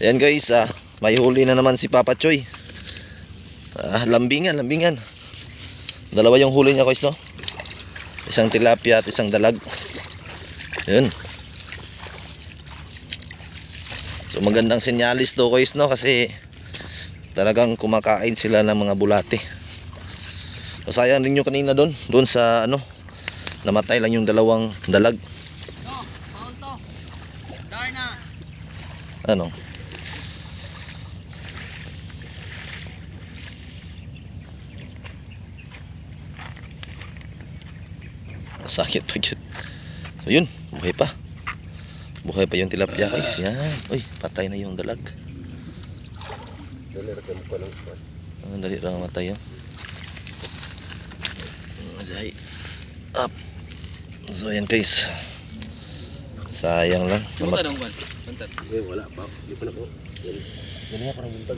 Ayan guys, may huli na naman si Papa Choy. Lambingan. Dalawa yung huli niya guys, no? Isang tilapia at isang dalag. Ayan. So magandang senyalis to guys, no? Kasi talagang kumakain sila ng mga bulate. So sayang din yung kanina doon sa ano, namatay lang yung dalawang dalag. Ano? Sakit pa yun. So yun, buhay pa. Buhay pa yung tilapia guys. Yan. Uy, patay na yung dalag. Dali lang matay yun. Up. So yan guys. Sayang lang. Wala pa.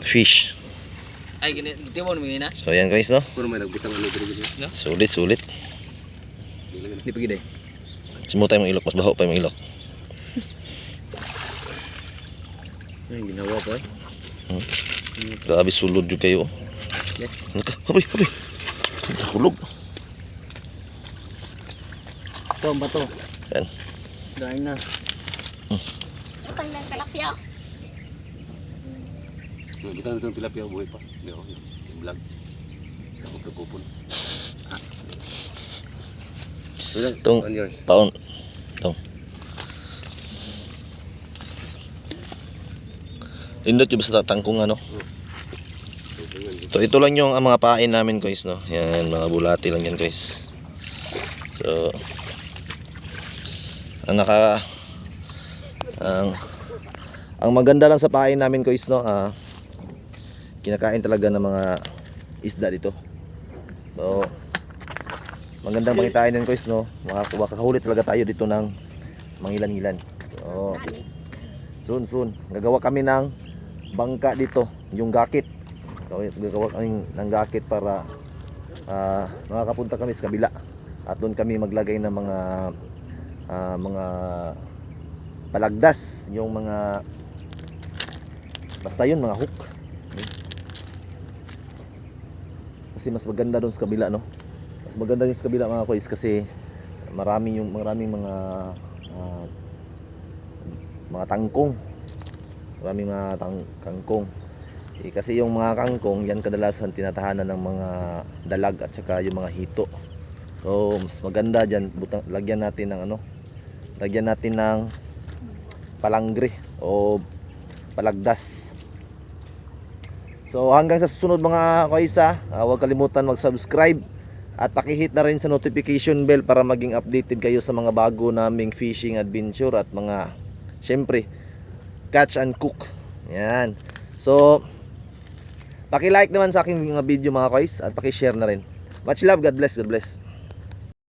Fish. Ay, gini, di mo namin na? So yan guys, no? Sulit. Di pagi deh. Simutay mong ilok, mas baho pa yung ilok. Ay, ginawa pa eh. Grabe sulod yung kayo. Habay. Hulog. Ito, ang bato. Yan. Dahil na. Patay na yung tilapia. Kita na itong tilapia buhay pa. Hindi ako yung vlog. Ako pagkupon. Itong taon. Itong. Lindot yung basta tangkong ano. Ito lang yung mga pain namin guys, no. Yan, mga bulati lang yan guys. So ang maganda lang sa pain namin guys, no, kinakain talaga ng mga isda dito. So magandang pangitain din guys, no. Makakahuli talaga tayo dito ng mangilan-ngilan. So soon gagawa kami ng bangka dito, yung gakit. So gagawa kami ng gakit para makakapunta kami sa kabila at doon kami maglagay ng mga palagdas, yung mga basta yun, mga hook. Kasi mas maganda doon sa kabila, no. Mas maganda yung sa kabila mga kois kasi maraming mga tangkong. Maraming mga kangkong. Kasi yung mga kangkong, yan kadalasan tinatahanan ng mga dalag at saka yung mga hito. So mas maganda diyan, lagyan natin ng palangre o palagdas. So hanggang sa susunod mga koisa, huwag kalimutan mag-subscribe at paki-hit na rin sa notification bell para maging updated kayo sa mga bago naming fishing adventure at mga syempre catch and cook. Yan. So paki-like naman sa aking mga video mga kois at paki-share na rin. Much love, God bless.